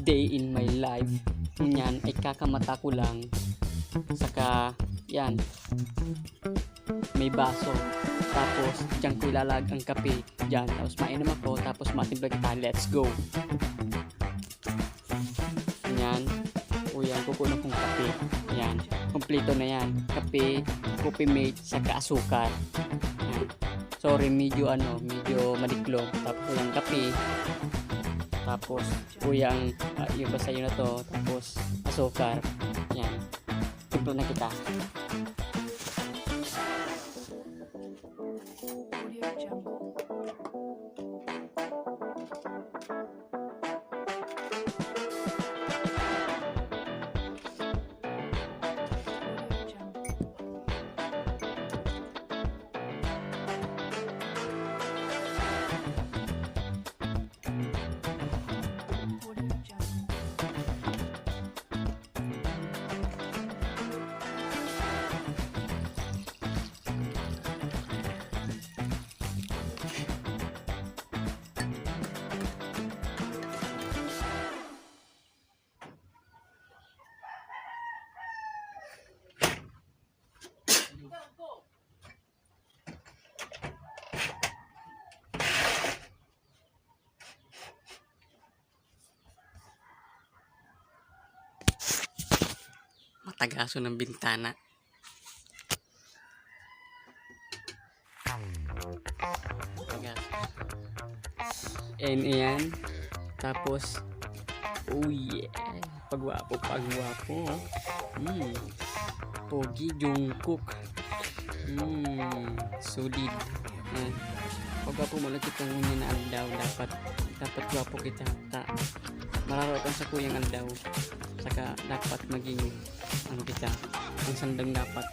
day in my life. Yan ay kakamata ko lang. Saka yan, may baso. Tapos diyan ko ilalag ang kape. Diyan, tapos mainom ako. Tapos matimpla kita. Let's go. Yan. O yan, kukunan kong kape. Yan, kompleto na yan. Kape, coffee mate, saka asukar. Yan. Sorry, medyo madiklog. Tapos yung kape. Tapos yung basayo na to. Tapos asukar. Yan. Timpla na kita. Matagaso ng bintana. Matagaso. And yan. Tapos, oh yeah. Pagwapo. Pogi Jungkook. Solid. Pagwapo mo lang kitang unya na aldaw. Dapat gwapo kita. Mararating sa kuyang aldaw. Saka dapat maging kita, ang sandang dapat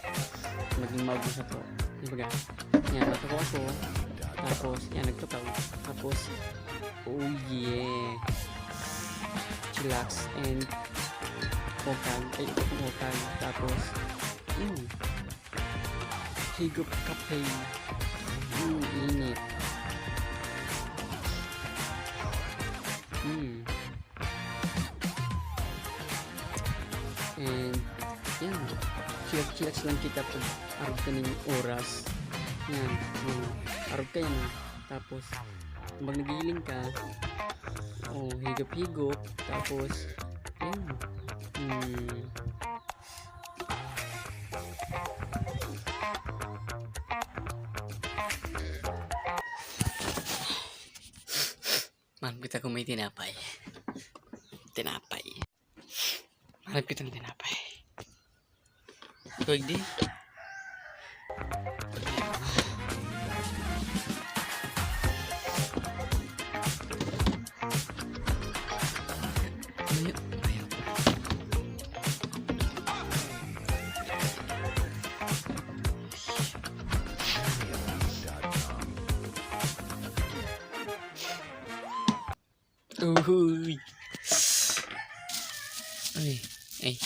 maging mabuti sa to. Diba? Yan, natuko ako. Tapos, yan, nagtutaw. Tapos, oh yeah. Chillax and hokag. Tapos, higup kape. Init. And yan, chillax lang kita pag arog ka ng oras. Yan, arog ka yan. Tapos pag nagiling ka, higop. Tapos yan, manap kita kung may tinapay. Manap kita ng tinapay. Tuwag di. Uhuy. Ay.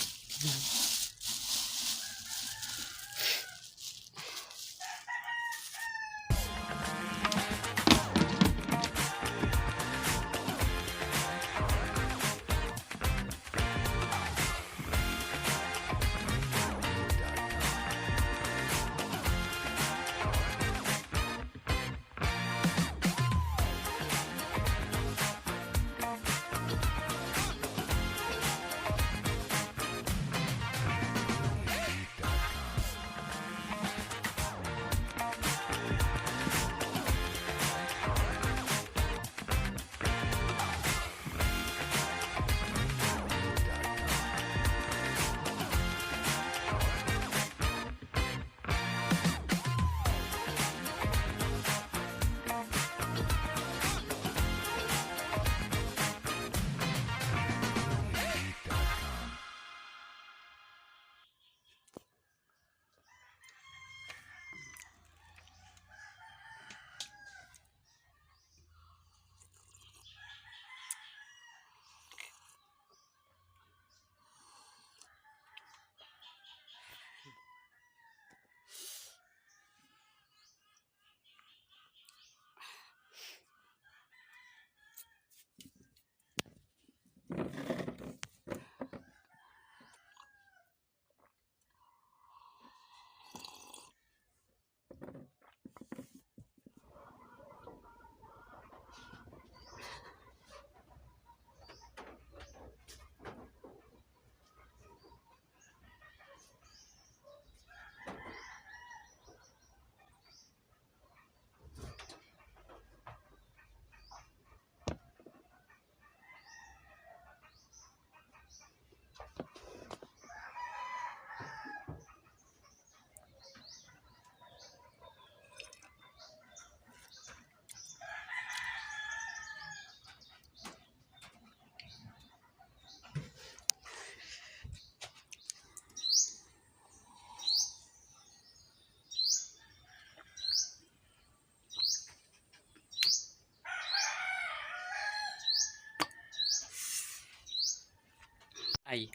Ay,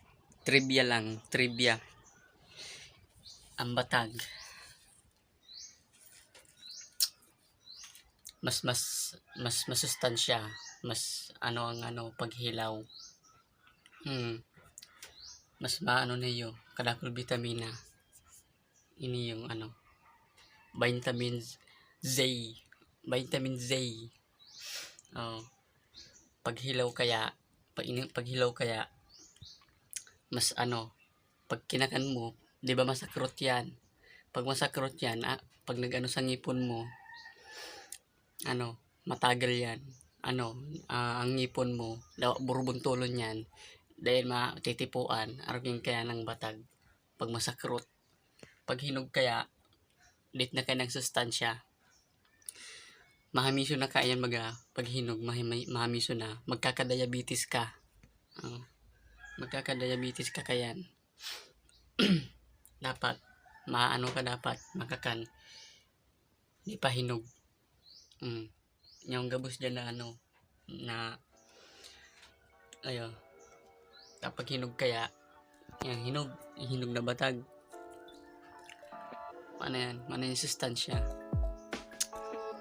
trivia lang, trivia. Ang batag, mas masustansya, mas ano ang ano paghilaw. Mas maano niyo, kadakol vitamina. Ini yung ano, vitamin Z. Vitamin Z. Oh, paghilaw kaya, paghilaw kaya mas ano, pag kinakan mo, 'di ba masakrot 'yan. Pag masakrot 'yan, pag nag-ano sa ngipon mo, ano, matagal 'yan. Ano, ang ngipon mo, burubuntulon 'yan dahil matitipuan, arugin kaya ng batag. Pag masakrot, pag hinog kaya, dit na kaya ng sustansya. Mahamiso na kaya maga, pag hinog, mahamiso na, magkakadiabetes ka. Magkakadiabetes ka kayan. Dapat, maano ka dapat, makakan, di pa hinog. Yung gabos dyan na ano, na, ayo, kapag hinog kaya, yan, hinog na batag. Ano yung sustansya.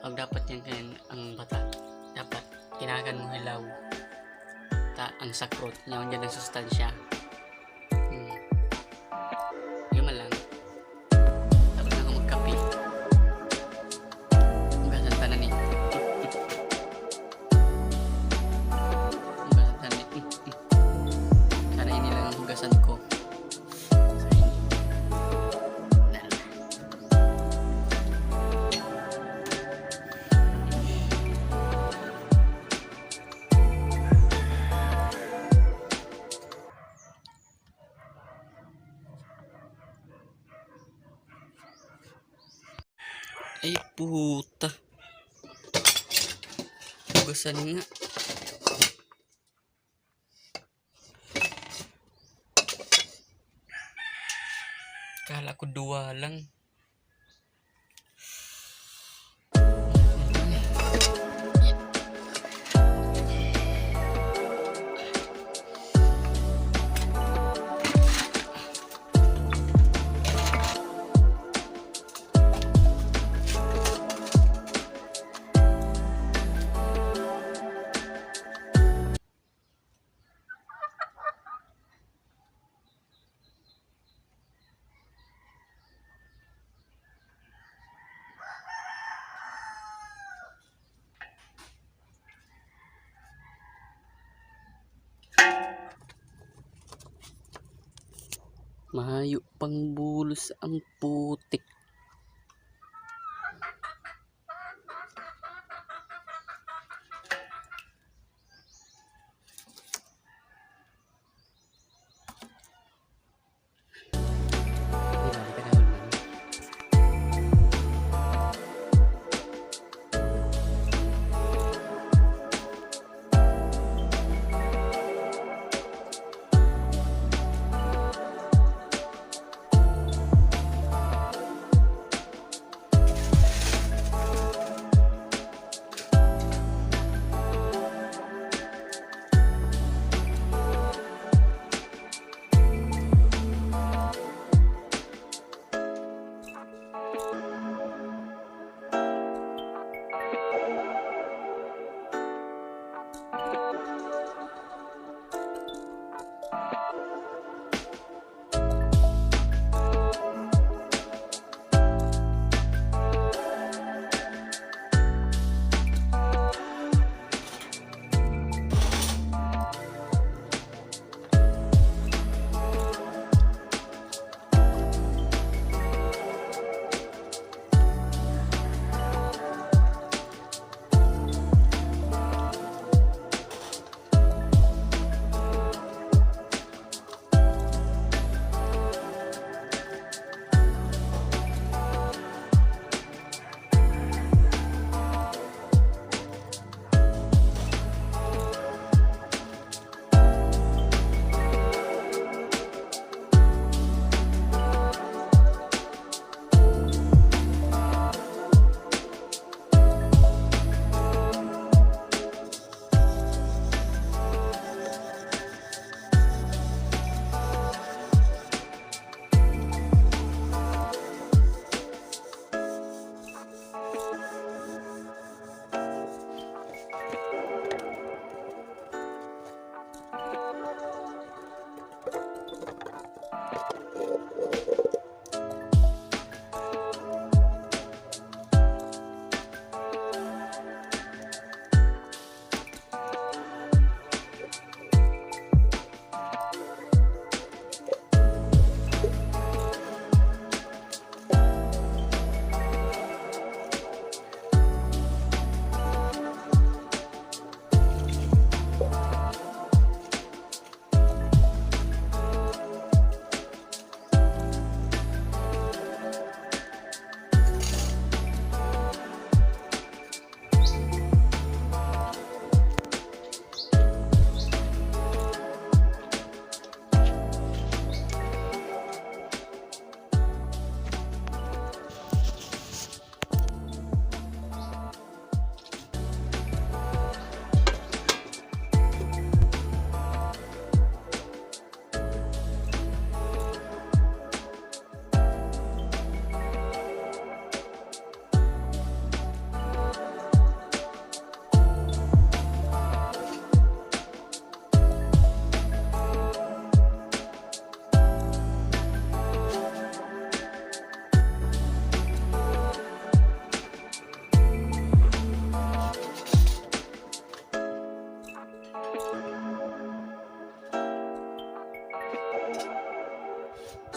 Pag dapat yan kayan ang batag, dapat kinakan mo hilaw. Ang sakrot, yan dyan ang sustansya. Yun man lang. Tapos na ako magkape. Hugasan tanan eh. Hugasan tanan eh. Sana ini lang ang hugasan ko. Ay puta. Hugasan nga. Kala ko 2 lang. Mahayo pang bulos ang putik.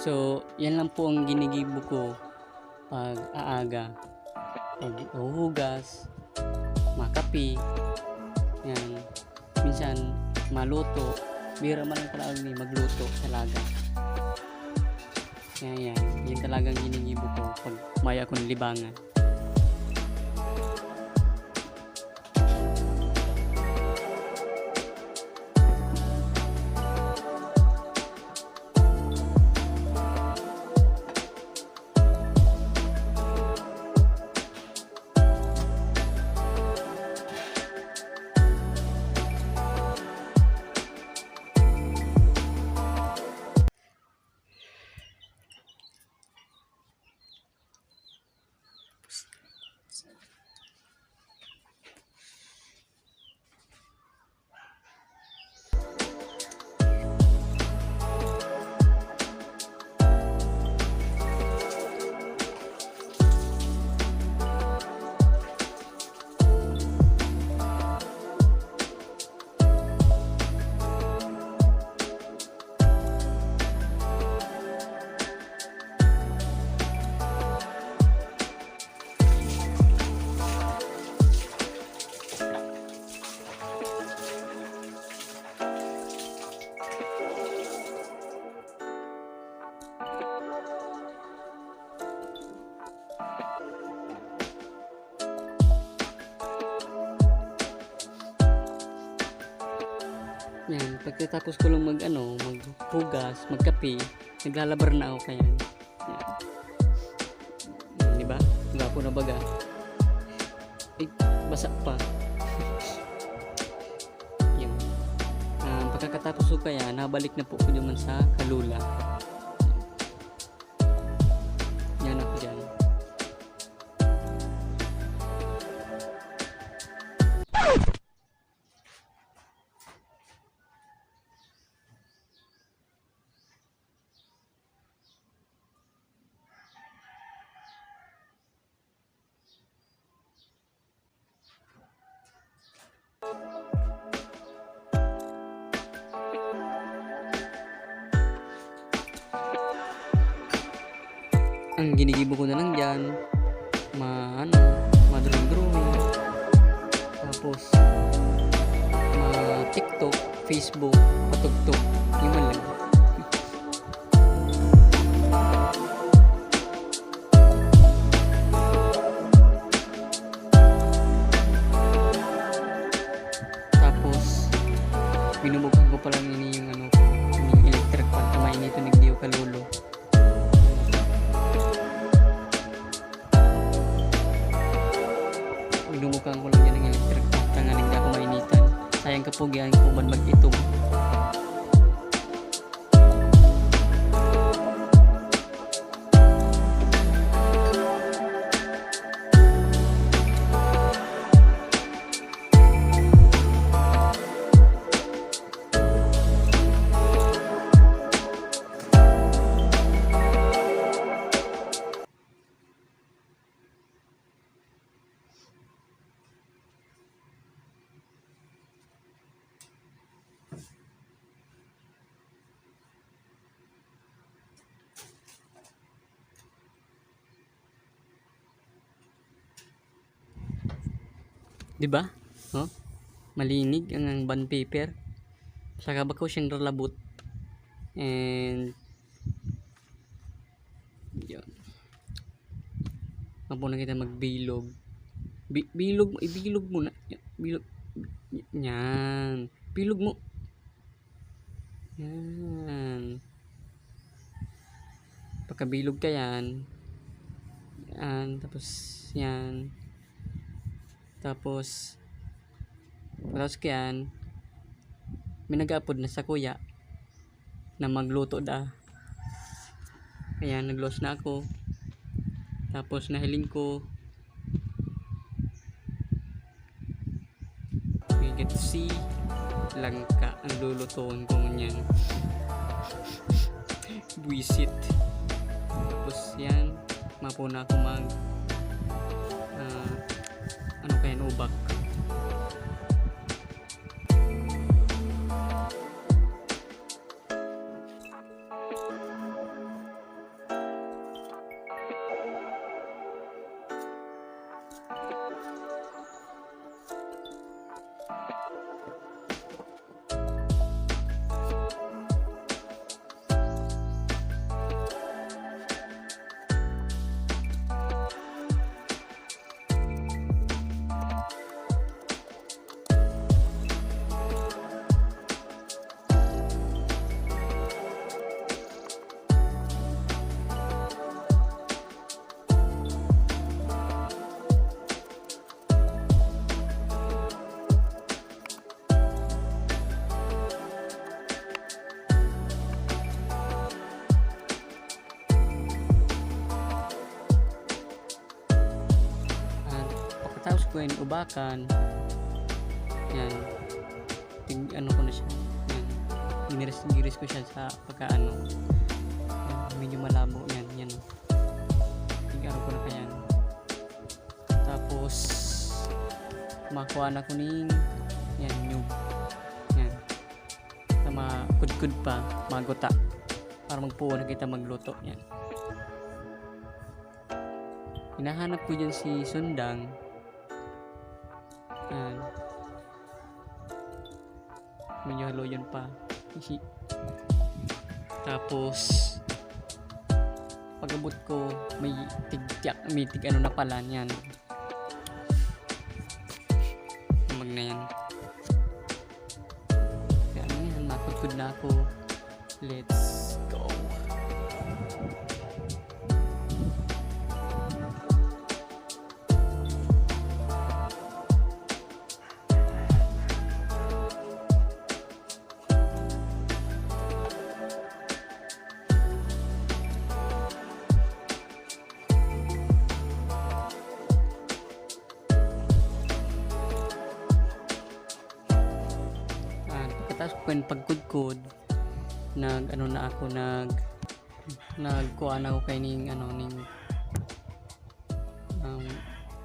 So, yan lang po ang ginigibo ko pag aaga. Pag uhugas, makapi, yan. Minsan, maluto. Bira man lang talaga ni magluto talaga. Kaya yan, yan talagang ginigibo ko pag may akong libangan. Yan, pagkatapos ko lang maghugas, magkape, naglalabar na ako kaya. Yan. Di ba? Gapo na baga. Ay, basa pa. Yan. Pagkatapos ko kaya, nabalik na po ko naman sa Kalula. Yan ako dyan. Ang ginigibo ko na lang dyan, ma-drawing, tapos TikTok, Facebook, patugtog, yung man lang. Tapos binubukan ko pa lang ini yung yung electric pan, kumain ito nagdiyo kalulo. Binubukang ko lang yan ng electric pan, tangan hindi ako mainitan. Sayang kapugyan ko man mag-itog. Di ba? Oh, malinig ang bond paper. Saka ba ko siyang ralabot. And yun. Mapo na kita magbilog. Bilog mo, ibilog mo na. Bilog. Yan. Bilog mo. Yan. Pagkabilog ka yan. Yan. Tapos yan. Tapos ka yan. May nag-upload na sa kuya na magluto da. Ayan, nag-loss na ako. Tapos nahiling ko. We get to see langka ang lulutuin ko niyan. Buisit. Tapos yan, mapuna ako mag ano kaya ubak. Tapos ko yung ubakan. Yan. Ano ko na siya. Yan. Giniris ko siya sa pagkaano. Yan. Medyo malabo. Yan. Yan. Tigaro ko na kaya. Tapos makuha na ko ning yan nyug. Yan. Sa kudkud pa. Maguta. Para magpuo na kita magluto. Yan. Hinahanap ko dyan si Sundang. Yan. Medyo halo yun pa. Tapos pag-abot ko may tig ano na pala yan. Mag na yan. Kaya ano yan, nakudkud na ako. Let's go. Tapos kung pagkudkod nagkuha na ako kay ning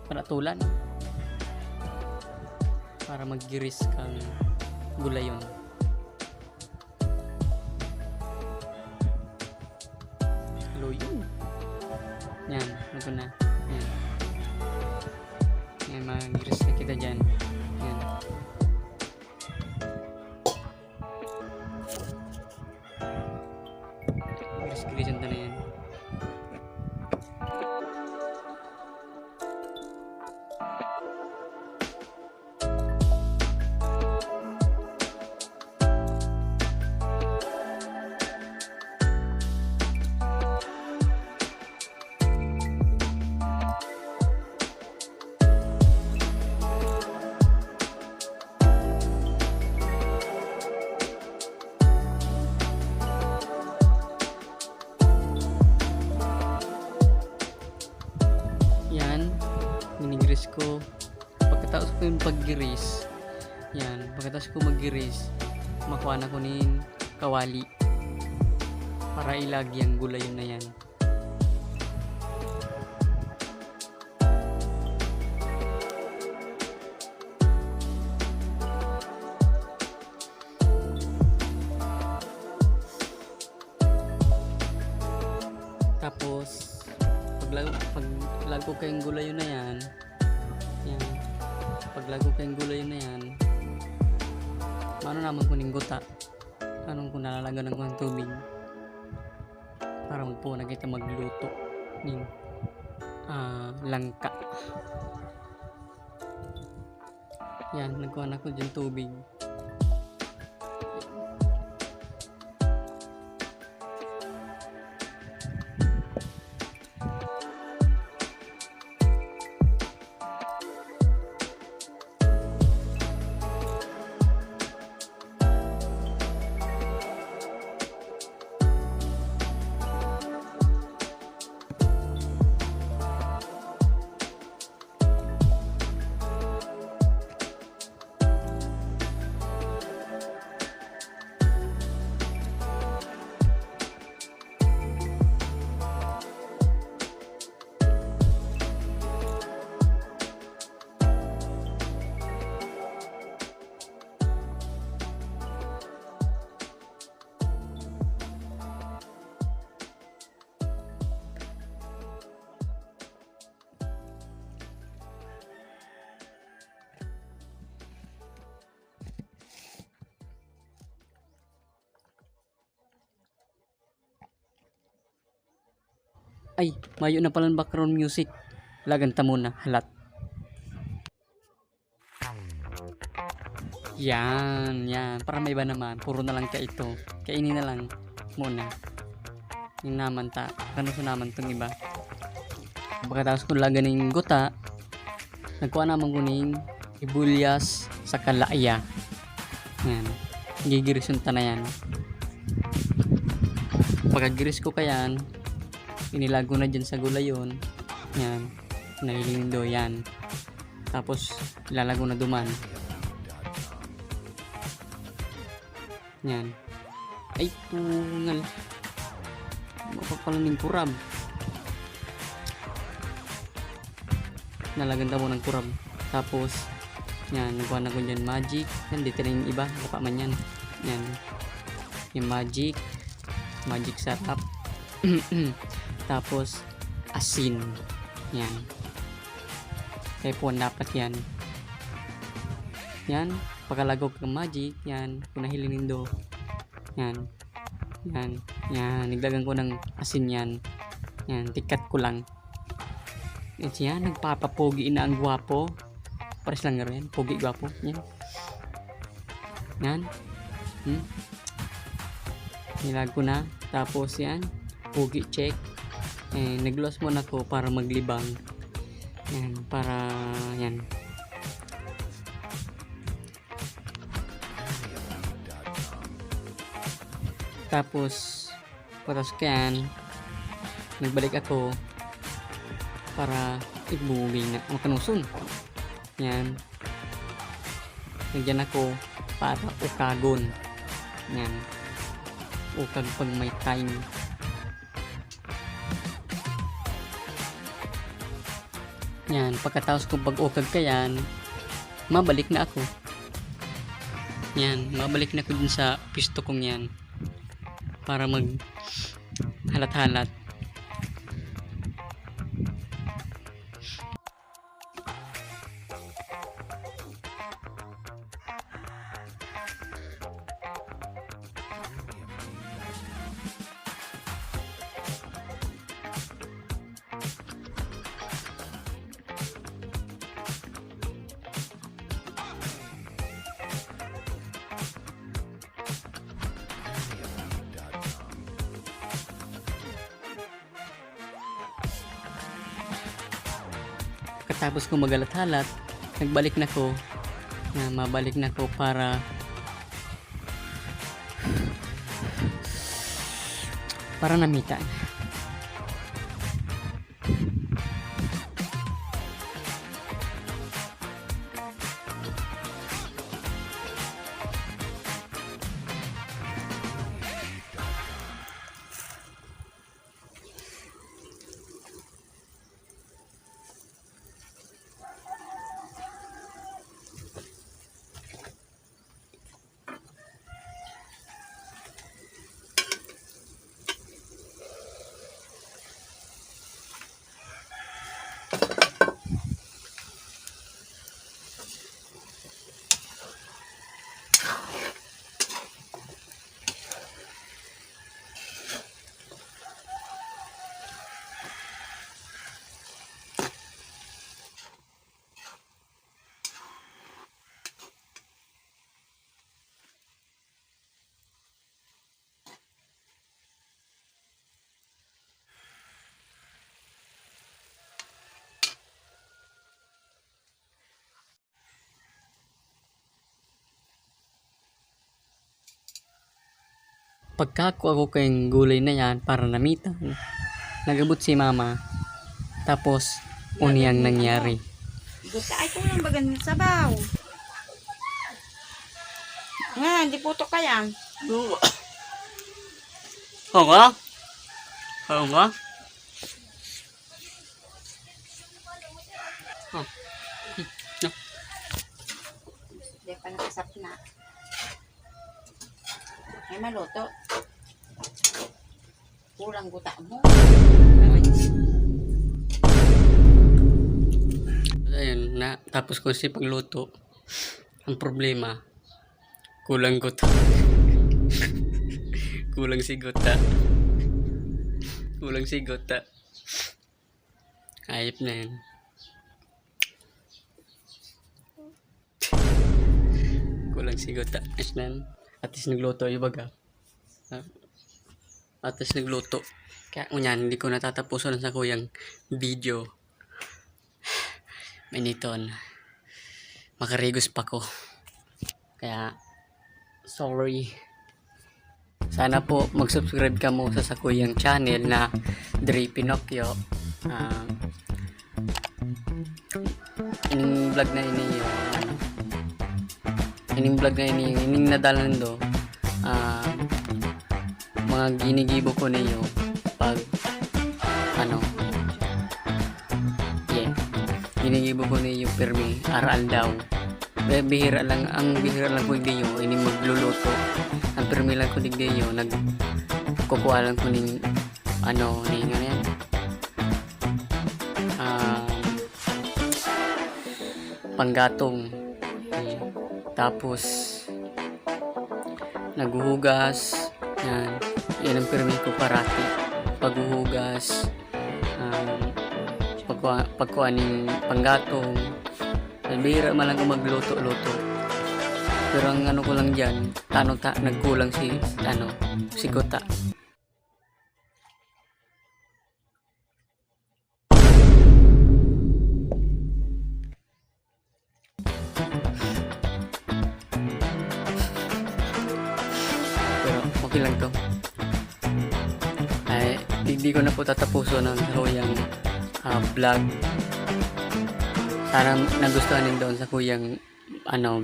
panatulan para maggiris kang gulayon. Luyon. Yan, ano na. Yan. Yan, maggiris na kita dyan. Yan. Giris-girisan na yan. Ginigiris ko. Pagkatapos ko yung paggiris, yan, pagkatapos ko maggiris, makuha na ko ning kawali para ilagay ang gulayon na yan. Tapos paglago kayong gulayon na yan, paglago kayong gulay na yan, ano naman kuning guta, anong kung nalalagyan ng tubig para magpuna kita magluto ng langka. Yan, nagkuha na ko dyan tubig. Ay, mayo na palang background music. Laganta muna, halat. Yan. Para may iba naman. Puro na lang ka ito. Kainin na lang muna. Yung naman ta. Kano sa naman tong iba. Pagkatapos ko lagan ng guta, nagkuha naman kuning ibulyas sa kalaya. Yan. Gigiris yung tanayan. Pagkagiris ko kayan, inilago na dyan sa gulay yun. Yan. Nahilindo yan. Tapos ilalago na duman. Yan. Ay tungal. Mapapalang ng kurab. Nalaganda mo ng kurab. Tapos yan. Nagawa na ko dyan magic. Yan. Dito na yung iba. Lapa man yan. Yan. Yung magic. Magic sarap. Tapos asin. Yan. Kaya po dapat yan. Yan. Pagkalagog ng magic. Yan. Kung nahilinin do. Yan. Naglagan ko ng asin yan. Yan. Tikat ko lang. At yan. Nagpapapogi na ang gwapo. Pares lang nga rin. Pogi gwapo. Yan. Nilag ko na. Tapos yan. Pogi check. Naglos muna ko para maglibang. Yan, para yan. Tapos patas yan, nagbalik ako para ibuming na ang kanusun. Yan. Nagyan ako para ukagon. Yan. Ukag pag may time. Yan, pagkatapos kong pag-ukag ka yan, mabalik na ako. Yan, mabalik na ako dun sa pisto kong yan. Para mag halat-halat. Tapos kung magalat-halat, nagbalik na ko. Mabalik na ko para namitan. pagkaku ako kayong gulay na yan para namitan, nagabot si mama. Tapos, uniyang nangyari. Gusto ay kung lang bagan sabaw. Nga, hindi puto ka yan. Oo nga? Oo nga? Oh. No. Hindi pa nakasap na. Ay maluto. Kulang guta mo. Ayun na, tapos ko si pagluto. Ang problema, kulang gota. Kulang si gota. Kulang si gota. Ayop na yan. Kulang si gota. Ayos na yan. At least nagluto yung baga. At least nagluto. Kaya kunyan, hindi ko natatapusan sa kuyang video. Miniton. Makarigos pa ko. Kaya, sorry. Sana po mag-subscribe ka mo sa sakuyang channel na Dre Pinocchio. Ining vlog na ini yung ining vlog na ini ining nadalan do mga ginigibo ko niyo pag ginigibo ko niyo permi aral daw. Bihira lang ko digyo ini magluluto. Ang permi lang ko digyo nagkukuha lang ko ning ning yan. Panggatong. Tapos naghuhugas. Yan ang permi ko parati. Paghuhugas, pagkuha ning panggatong. Bihira man lang ko magluto-luto. Pero ang ko lang dyan, nagkulang si gota. Pero okay lang to. Ay, hindi ko na po tatapuso ng kuyang vlog. Sana nagustuhan din doon sa kuyang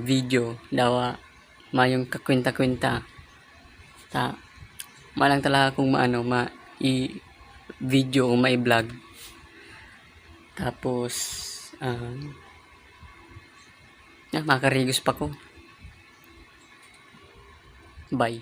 video daw mayong kakwenta-kwenta malang talaga kung i-video o ma-vlog. Tapos makarigos pa ko. Bye.